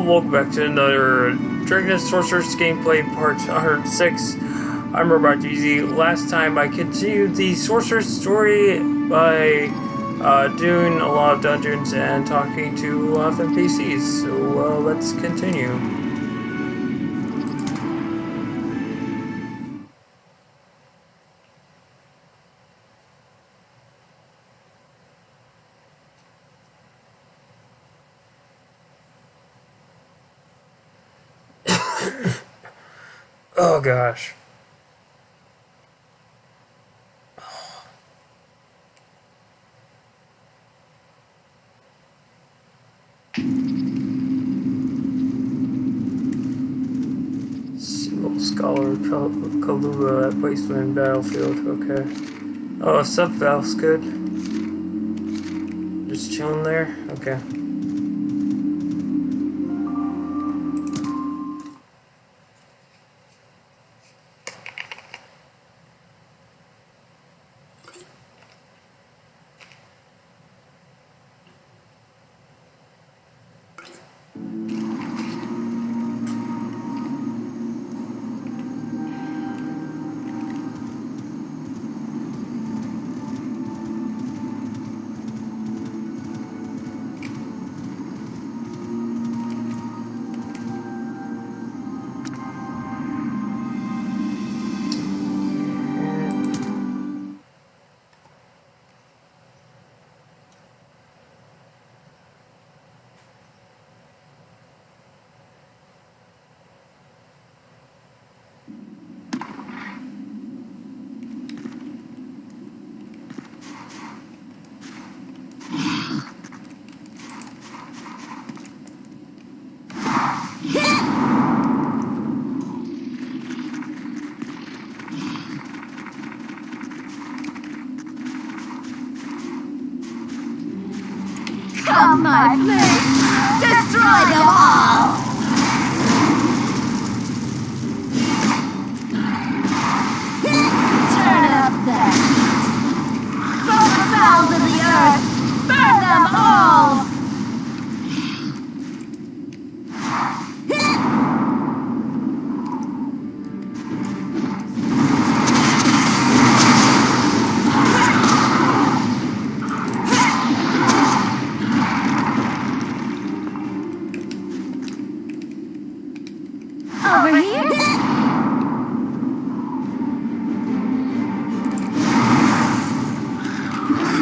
welcome back to another Sorceress gameplay part 106. I'm RobotGz. Last time I continued the Sorceress story by doing a lot of dungeons and talking to a lot of NPCs, so let's continue. Oh gosh. Single Scholar Kalula at Wasteland Battlefield, okay. Oh, sub Valve's good. Just chilling there? Okay. Come, my flame! Destroy them all! Turn up the heat! From the bowels of the earth, burn them all! Over here?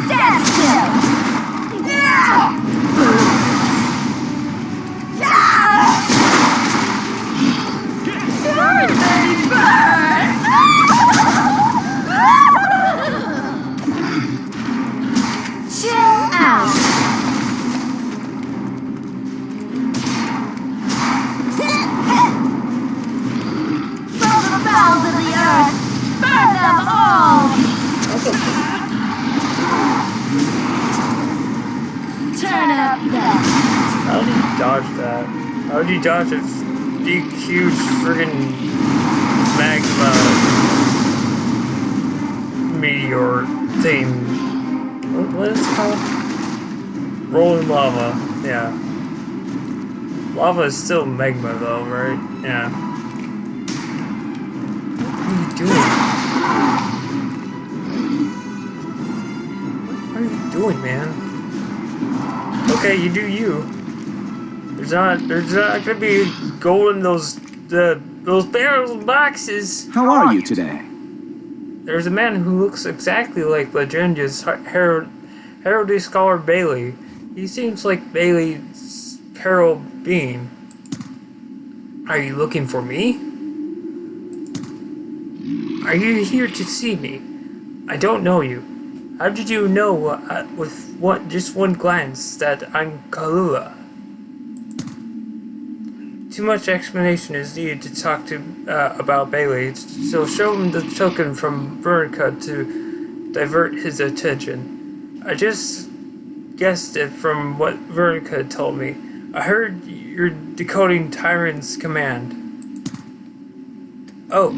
Stand still! Burn, baby, burn! Chill out! Bowels of the earth, burn them all! Turn up that. How did he dodge that? How did he dodge a big, huge, friggin' magma meteor thing? What is it called? Rolling lava. Yeah. Lava is still magma, though, right? Yeah. What are you doing? What are you doing, man? Okay, you do you. There's not gonna be gold in those barrels and boxes. How are you today? There's a man who looks exactly like Legenda's Heraldry Scholar Bailey. He seems like Bailey's Herald Being. Are you looking for me? Are you here to see me? I don't know you. How did you know with just one glance that I'm Kalula? Too much explanation is needed to talk to about Bailey, so show him the token from Veronica to divert his attention. I just guessed it from what Veronica told me. I heard you're decoding Tyrant's command. Oh,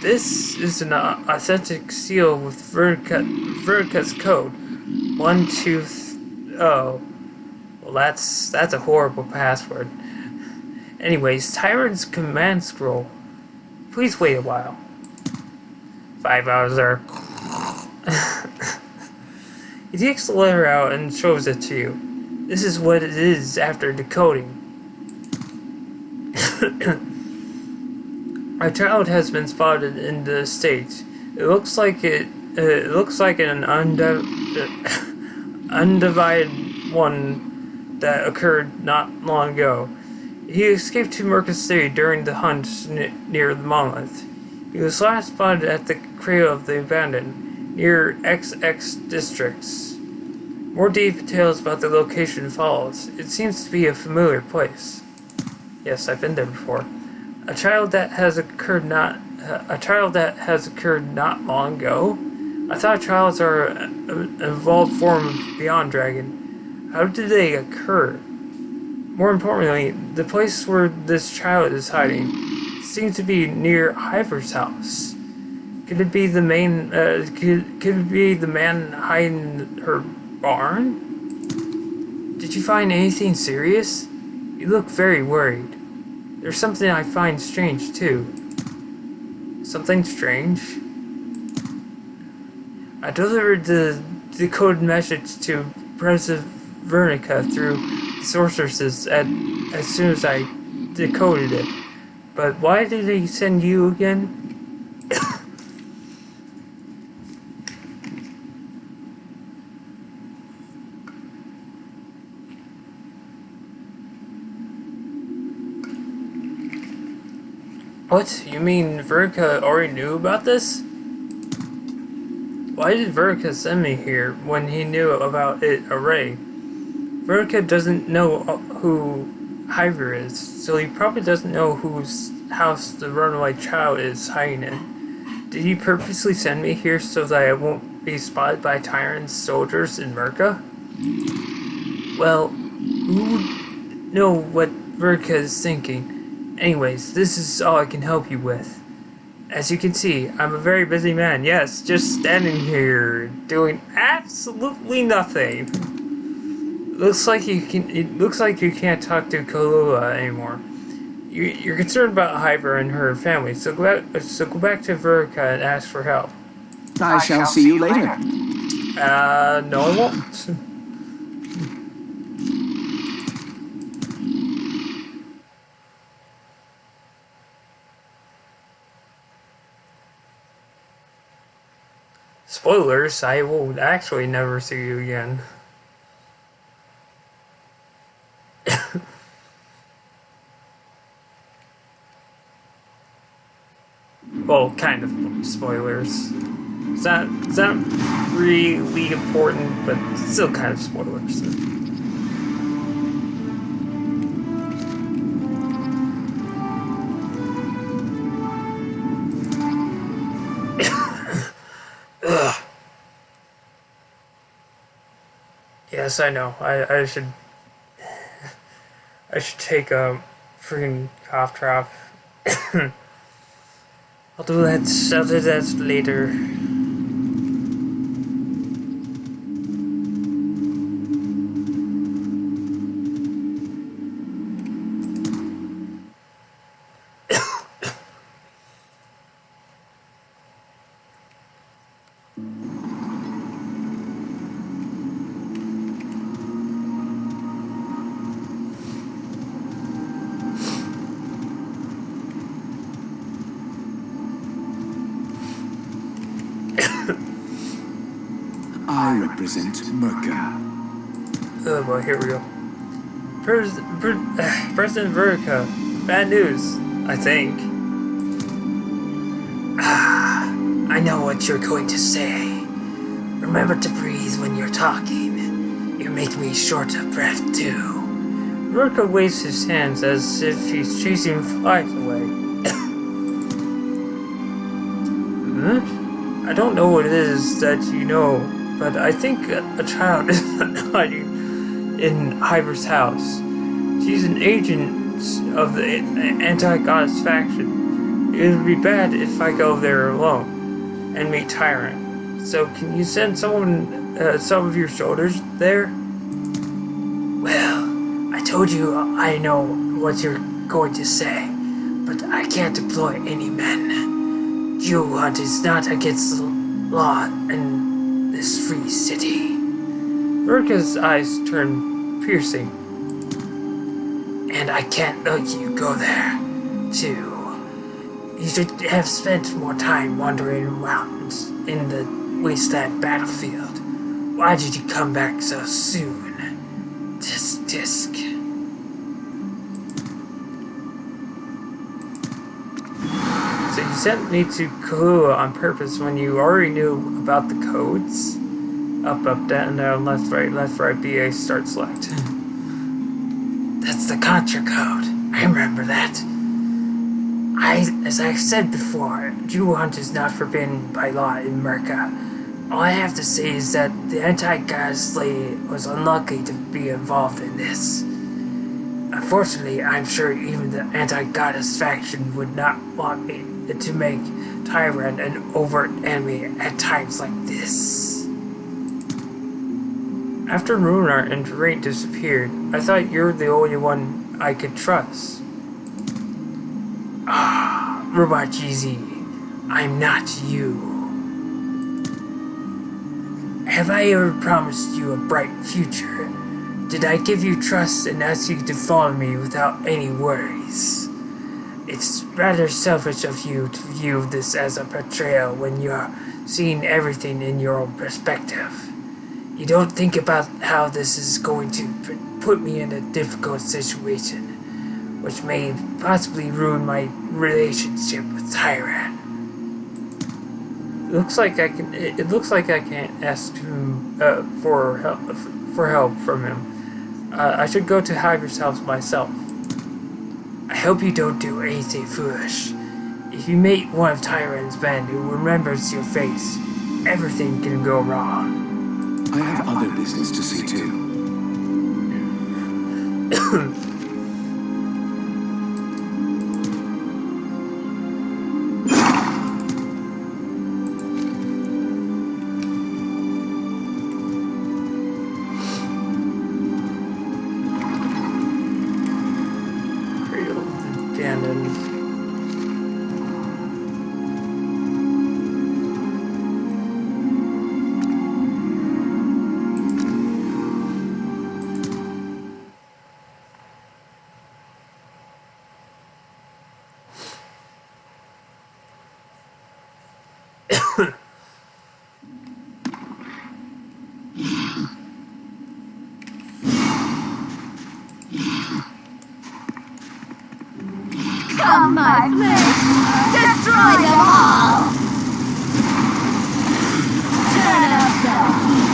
this is an authentic seal with Veronica's code. 1, 2, oh. Well, that's a horrible password. Anyways, Tyrant's command scroll. Please wait a while. 5 hours there. He takes the letter out and shows it to you. This is what it is after decoding. A child has been spotted in the state. It looks like an undivided one that occurred not long ago. He escaped to Merca City during the hunt near the monolith. He was last spotted at the cradle of the abandoned, near XX districts. More details about the location follows. It seems to be a familiar place. Yes, I've been there before. A child that has occurred not long ago. I thought childs are an evolved form of Beyond Dragon. How did they occur? More importantly, the place where this child is hiding seems to be near Hyver's house. Could it be the main? Could it be the man hiding in her barn? Did you find anything serious? You look very worried. There's something I find strange too. Something strange? I delivered the decoded message to President Vernica through Sorceress as soon as I decoded it. But why did he send you again? What? You mean Vernica already knew about this? Why did Vernica send me here when he knew about it already? Vernica doesn't know who Hyver is, so he probably doesn't know whose house the runaway child is hiding in. Did he purposely send me here so that I won't be spotted by Tyrant's soldiers in Merca? Well, who would know what Vernica is thinking? Anyways, this is all I can help you with. As you can see, I'm a very busy man. Yes, just standing here doing absolutely nothing. It looks like you can't talk to Kalula anymore. You're concerned about Hyver and her family, so go back to Vernica and ask for help. I shall see you later. No I won't. Spoilers, I will actually never see you again. Well, kind of spoilers. It's not really important, but still kind of spoilers. Ugh. Yes, I know. I should take a freaking cough drop. I'll do that later. I represent Merca. Oh boy, here we go. President Vertica, bad news, I think. I know what you're going to say. Remember to breathe when you're talking. You make me short of breath too. Vertica waves his hands as if he's chasing flies away. Huh? I don't know what it is that you know, but I think a child is hiding in Hyver's house. She's an agent of the anti-goddess faction. It would be bad if I go there alone and meet Tyrant. So can you send some of your soldiers there? Well, I told you I know what you're going to say, but I can't deploy any men. Jewel hunt is not against the law in this free city. Verka's eyes turn piercing. And I can't let you go there, too. You should have spent more time wandering around in the wasteland battlefield. Why did you come back so soon? Tisk. So you sent me to Kahlua on purpose when you already knew about the codes? Up, down, left, right, BA, start, select. That's the Contra code. I remember that. As I've said before, Jewel hunt is not forbidden by law in Merca. All I have to say is that the anti-goddess lady was unlucky to be involved in this. Unfortunately, I'm sure even the anti-goddess faction would not want me to make Tyrant an overt enemy at times like this. After Runar and Terrain disappeared, I thought you were the only one I could trust. RobotGz, I'm not you. Have I ever promised you a bright future? Did I give you trust and ask you to follow me without any worries? It's rather selfish of you to view this as a betrayal when you're seeing everything in your own perspective. You don't think about how this is going to put me in a difficult situation, which may possibly ruin my relationship with Tyrant. It looks like I can't ask him for help from him. I should go to Hyver's house myself. I hope you don't do anything foolish. If you meet one of Tyrant's men who remembers your face, everything can go wrong. I have other business to see to. Come, my flesh! Destroy them all! Turn up the heat!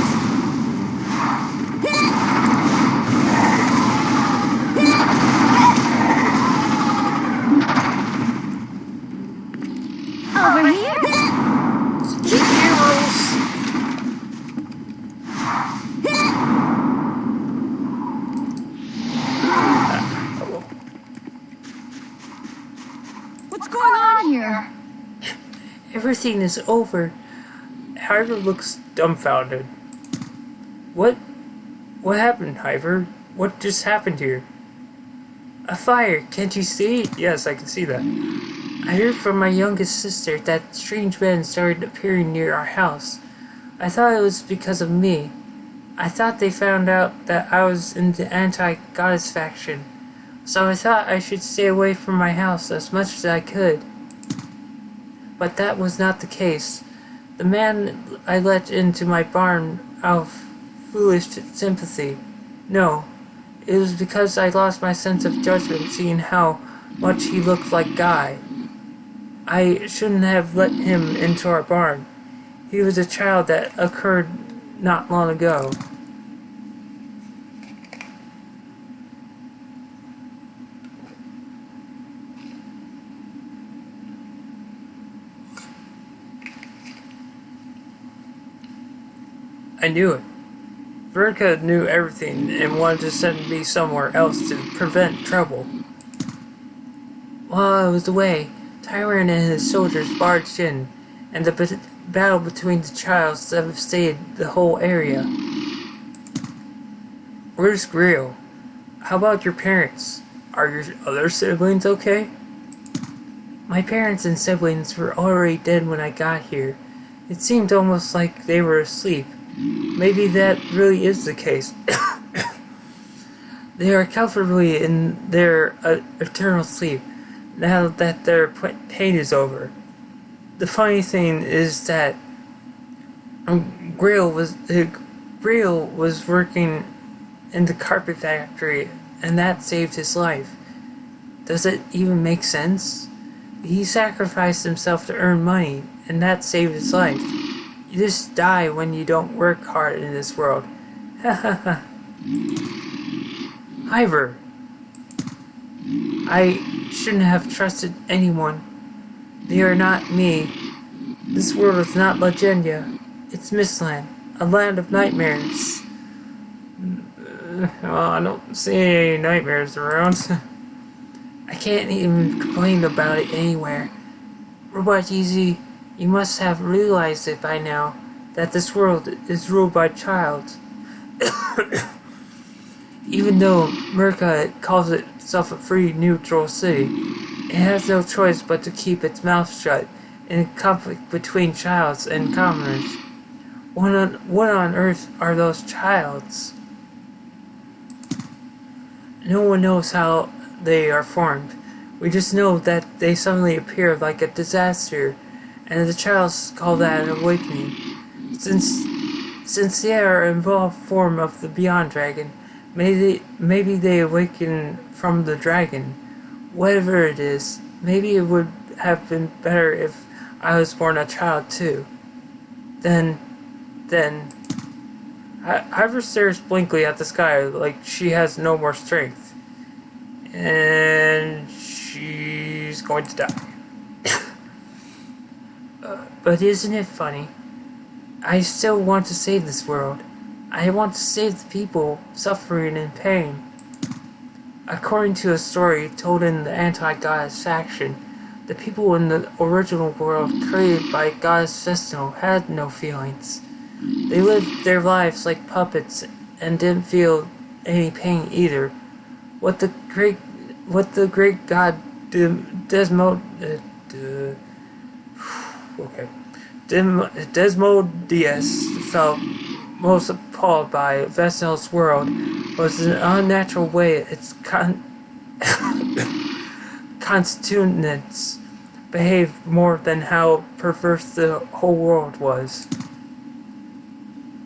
Over here! Keep heroes! What's going on here? Everything is over. Hyver looks dumbfounded. What happened, Hyver? What just happened here? A fire, can't you see? Yes, I can see that. I heard from my youngest sister that strange men started appearing near our house. I thought it was because of me. I thought they found out that I was in the anti-goddess faction, so I thought I should stay away from my house as much as I could. But that was not the case. The man I let into my barn out of foolish sympathy. No, it was because I lost my sense of judgment seeing how much he looked like Guy. I shouldn't have let him into our barn. He was a child that occurred not long ago. I knew it. Verka knew everything and wanted to send me somewhere else to prevent trouble. While I was away, Tyrant and his soldiers barged in, and the battle between the childs devastated the whole area. Where's Grill? How about your parents? Are your other siblings okay? My parents and siblings were already dead when I got here. It seemed almost like they were asleep. Maybe that really is the case. They are comfortably in their eternal sleep now that their pain is over. The funny thing is that Grail was working in the carpet factory, and that saved his life. Does it even make sense? He sacrificed himself to earn money, and that saved his life. You just die when you don't work hard in this world. Ha ha ha. Ivor, I shouldn't have trusted anyone. They are not me. This world is not Legendia. It's Mistland, a land of nightmares. Well, I don't see any nightmares around. I can't even complain about it anywhere. RobotGz, you must have realized it by now, that this world is ruled by child. Even though Merca calls itself a free, neutral city, it has no choice but to keep its mouth shut in a conflict between childs and commoners. What on earth are those childs? No one knows how they are formed. We just know that they suddenly appear like a disaster, and the childs call that an awakening. Since they are an evolved form of the Beyond Dragon, maybe they awaken from the dragon. Whatever it is, maybe it would have been better if I was born a child too. Then, Ivor stares blankly at the sky like she has no more strength. And she's going to die. But isn't it funny? I still want to save this world. I want to save the people suffering in pain. According to a story told in the anti-goddess faction, the people in the original world created by Goddess Vestal had no feelings. They lived their lives like puppets and didn't feel any pain either. What the great god Desmodius felt most appalled by Vestal's world was an unnatural way its constituents behaved more than how perverse the whole world was.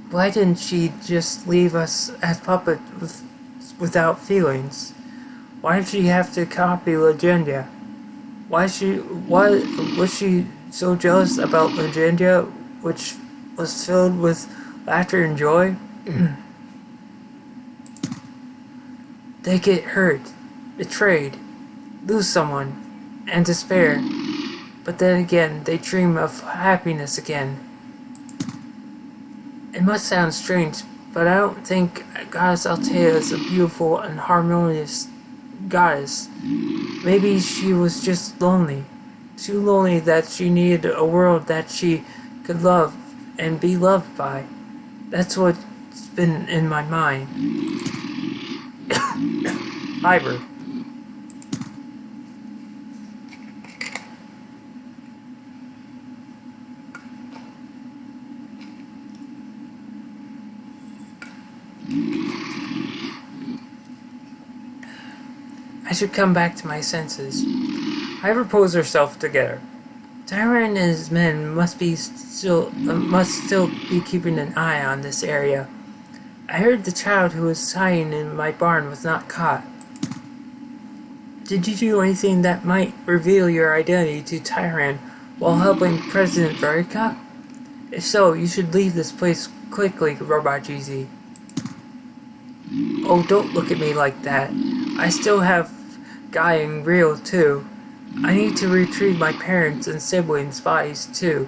Why didn't she just leave us as puppets without feelings? Why did she have to copy Legendia? Why was she so jealous about Legendia, which was filled with laughter and joy? They get hurt, betrayed, lose someone, and despair. But then again, they dream of happiness again. It must sound strange, but I don't think Goddess Altea is a beautiful and harmonious goddess. Maybe she was just lonely. Too lonely that she needed a world that she could love and be loved by. That's what's been in my mind. Ivor. I should come back to my senses. Ivor pulls herself together. Tyrant and his men must still be keeping an eye on this area. I heard the child who was hiding in my barn was not caught. Did you do anything that might reveal your identity to Tyrant while helping President Verica? If so, you should leave this place quickly, RobotGz. Oh, don't look at me like that. I still have Guy and Real too. I need to retrieve my parents' and siblings' bodies too.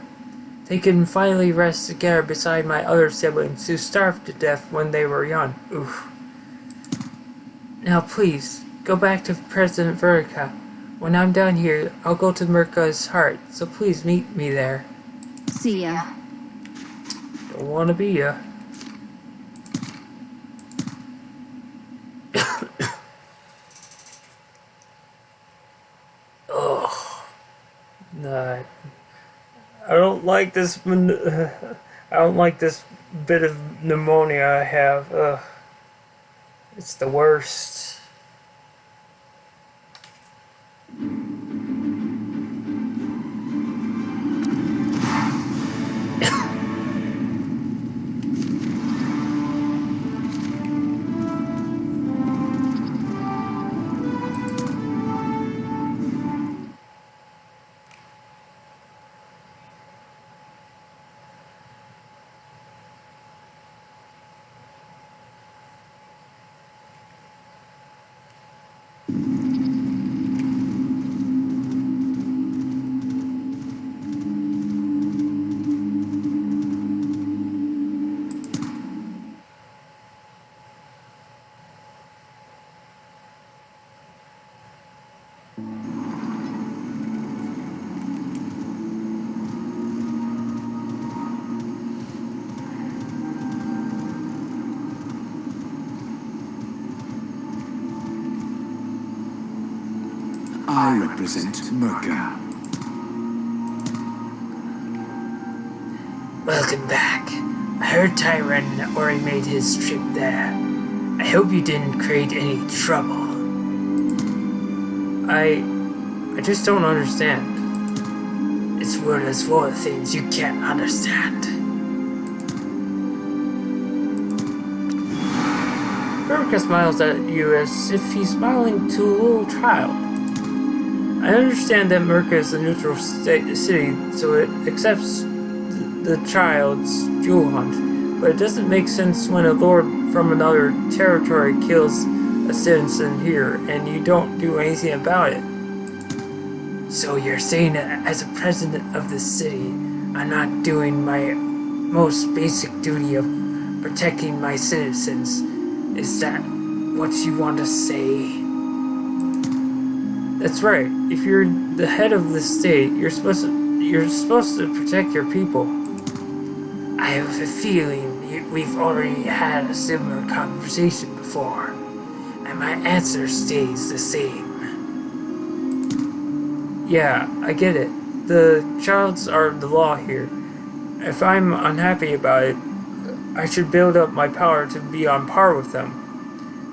They can finally rest together beside my other siblings who starved to death when they were young. Oof. Now please, go back to President Verica. When I'm done here, I'll go to Merca's heart, so please meet me there. See ya. Don't wanna be ya. Nah, I don't like this. I don't like this bit of pneumonia I have. Ugh, it's the worst. I represent Merca. Welcome back. I heard Tyron already made his trip there. I hope you didn't create any trouble. I just don't understand. This world is full of things you can't understand. Veronica smiles at you as if he's smiling to a little child. I understand that Merca is a neutral city, so it accepts the child's jewel hunt, but it doesn't make sense when a lord from another territory kills a citizen here and you don't do anything about it. So you're saying that as a president of the city, I'm not doing my most basic duty of protecting my citizens? Is that what you want to say? That's right. If you're the head of the state, you're supposed to protect your people. I have a feeling we've already had a similar conversation before, and my answer stays the same. Yeah, I get it. The childs are the law here. If I'm unhappy about it, I should build up my power to be on par with them.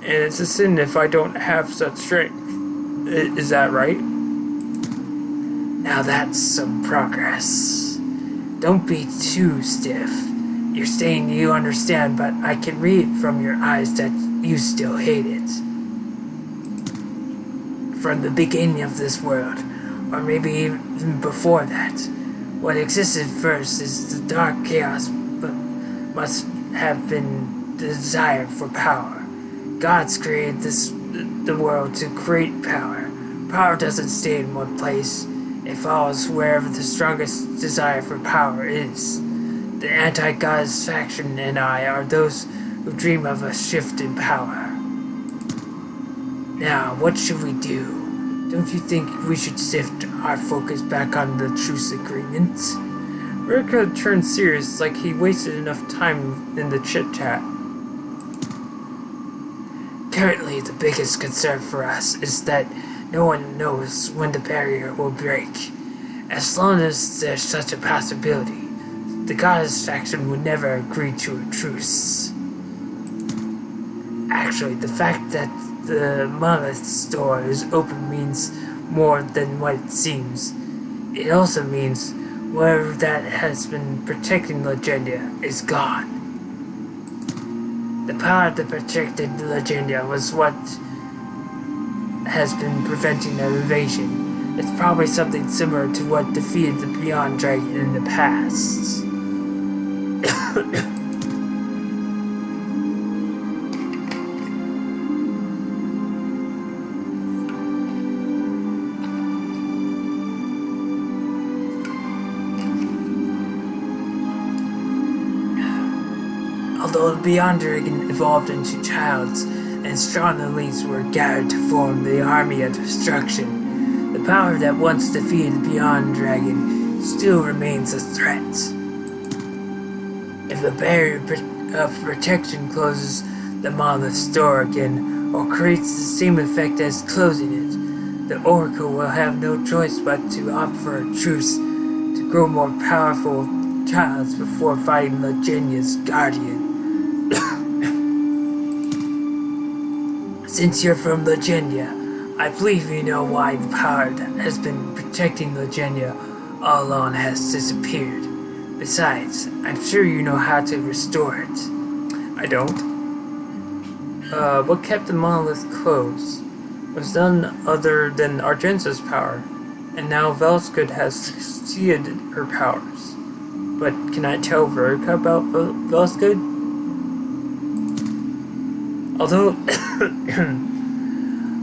And it's a sin if I don't have such strength. Is that right? Now that's some progress. Don't be too stiff. You're saying you understand, but I can read from your eyes that you still hate it. From the beginning of this world, or maybe even before that, what existed first is the dark chaos, but must have been the desire for power. God's created the world to create power. Power doesn't stay in one place. It follows wherever the strongest desire for power is. The anti-gods faction and I are those who dream of a shift in power. Now, what should we do? Don't you think we should shift our focus back on the truce agreement? Rurka turned serious, like he wasted enough time in the chit-chat. Currently, the biggest concern for us is that no one knows when the barrier will break. As long as there's such a possibility, the goddess faction would never agree to a truce. Actually, the fact that the monolith store is open means more than what it seems. It also means whatever that has been protecting Legendia is gone. The power that protected Legendia was what has been preventing the invasion. It's probably something similar to what defeated the Beyond Dragon in the past. Although the Beyond Dragon evolved into childs, and strong elites were gathered to form the Army of Destruction, the power that once defeated the Beyond Dragon still remains a threat. If the barrier of protection closes the monolith store again, or creates the same effect as closing it, the Oracle will have no choice but to opt for a truce to grow more powerful trials before fighting Legenia's guardian. Since you're from Legenia, I believe you know why the power that has been protecting Legenia all along has disappeared. Besides, I'm sure you know how to restore it. I don't. What kept the monolith closed was none other than Argenza's power, and now Velskut has succeeded her powers. But can I tell Verka about Velskut? Although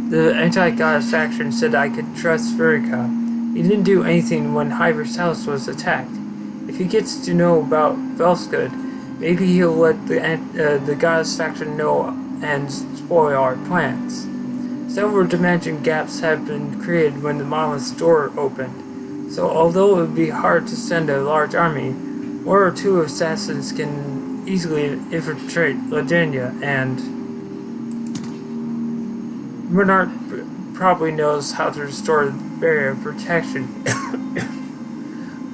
the anti-goddess faction said I could trust Verka, he didn't do anything when Hyver's house was attacked. If he gets to know about Velskut, maybe he'll let the goddess faction know and spoil our plans. Several dimension gaps have been created when the monolith's door opened, so although it would be hard to send a large army, one or two assassins can easily infiltrate Legenia, and Bernard probably knows how to restore the barrier of protection.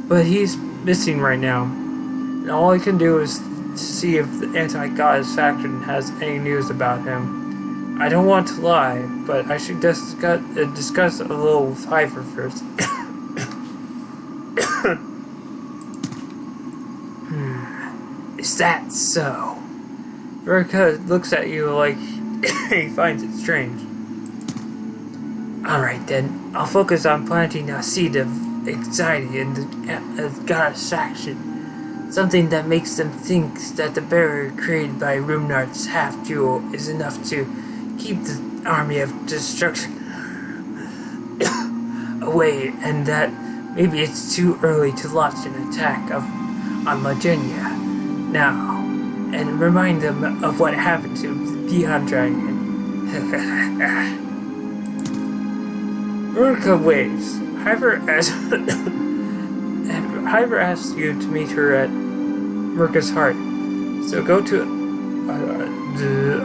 But he's missing right now, and all I can do is see if the anti-goddess faction has any news about him. I don't want to lie, but I should discuss a little with Hyver first. Is that so? Verka looks at you like he finds it strange. Alright then, I'll focus on planting a seed of anxiety in the goddess faction. Something that makes them think that the barrier created by Rumnard's half-jewel is enough to keep the army of destruction away, and that maybe it's too early to launch an attack on Legenia now, and remind them of what happened to Beyond Dragon. Verka waves. Hyver asks you to meet her at Merca's heart. So go to the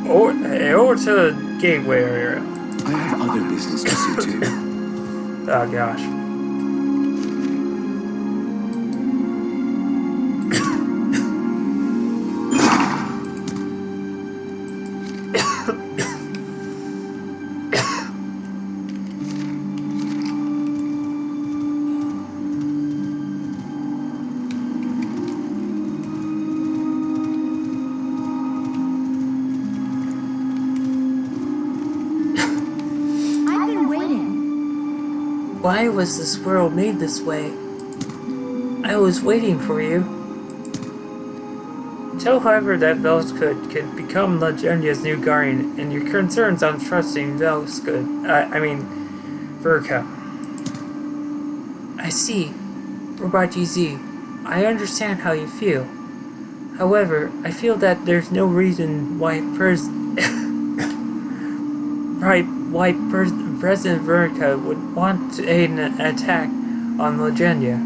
Aorta Gateway area. I have other business to see to. Oh gosh. Why was this world made this way? I was waiting for you. Tell Hyver that Velskut could become Legenia's new guardian, and your concerns on trusting Velskut. Verka. I see. RobotGz, I understand how you feel. However, I feel that there's no reason why President Verka would want an attack on Legenia.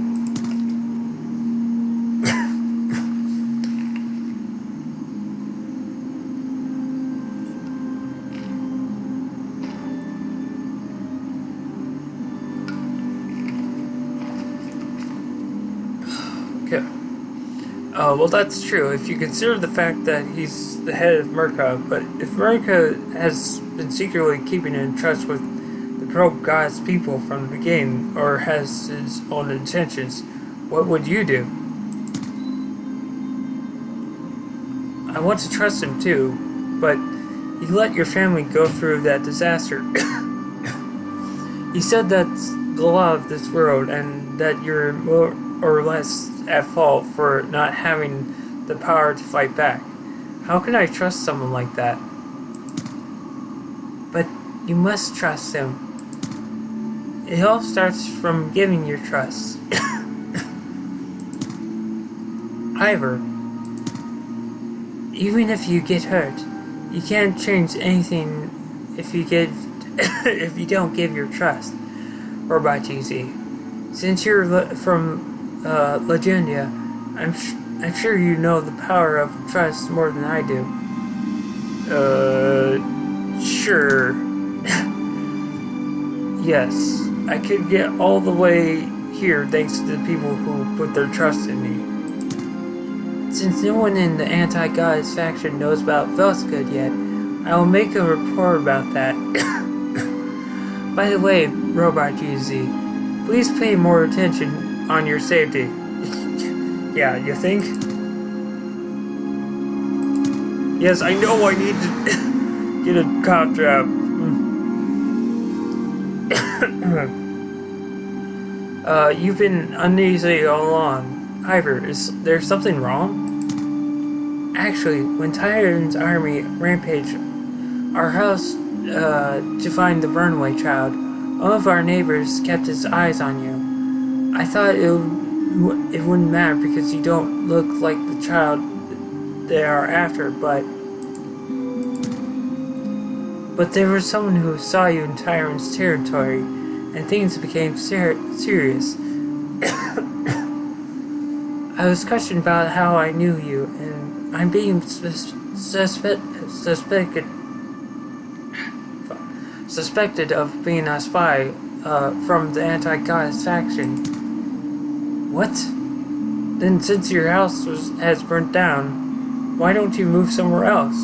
Okay. Well, that's true if you consider the fact that he's the head of Merca, but if Merca has been secretly keeping in touch with the pro-goddess people from the beginning, or has his own intentions, what would you do? I want to trust him too, but you let your family go through that disaster. He said that's the law of this world, and that you're more or less at fault for not having the power to fight back. How can I trust someone like that? But you must trust him. It all starts from giving your trust. Hyver, even if you get hurt, you can't change anything if you don't give your trust. RobotGz, since you're from Legenia, I'm sure you know the power of trust more than I do. Sure. Yes, I could get all the way here thanks to the people who put their trust in me. Since no one in the anti-gods faction knows about Velskud yet, I will make a report about that. By the way, RobotGz, please pay more attention on your safety. Yeah, you think? Yes, I know I need to get a cop job. You've been uneasy all along. Ivor, is there something wrong? Actually, when Tyron's army rampaged our house to find the runaway child, one of our neighbors kept his eyes on you. I thought it wouldn't matter because you don't look like the child they are after, but there was someone who saw you in Tyron's territory, and things became serious. I was questioned about how I knew you, and I'm being suspected of being a spy from the anti-goddess faction. What? Then since your house has burnt down, why don't you move somewhere else?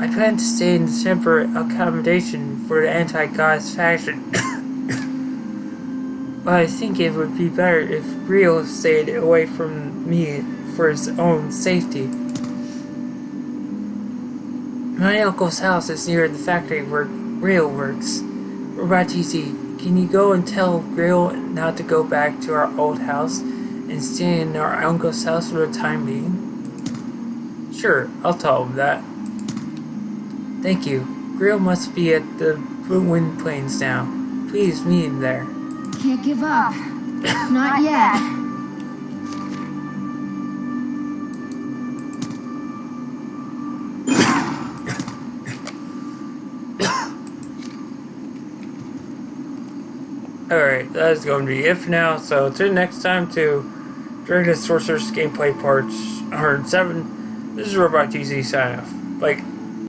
I plan to stay in the temporary accommodation for the anti-goddess faction. But I think it would be better if Rio stayed away from me for his own safety. My uncle's house is near the factory where Rio works. RobotGz, can you go and tell Rio not to go back to our old house and stay in our uncle's house for the time being? Sure, I'll tell him that. Thank you. Grill must be at the Blue Wind Plains now. Please meet him there. Can't give up. Not yet. Alright, that is going to be it for now. So, till next time to Dragon Sorceress Gameplay Parts 107. This is RobotGz signing off. Like,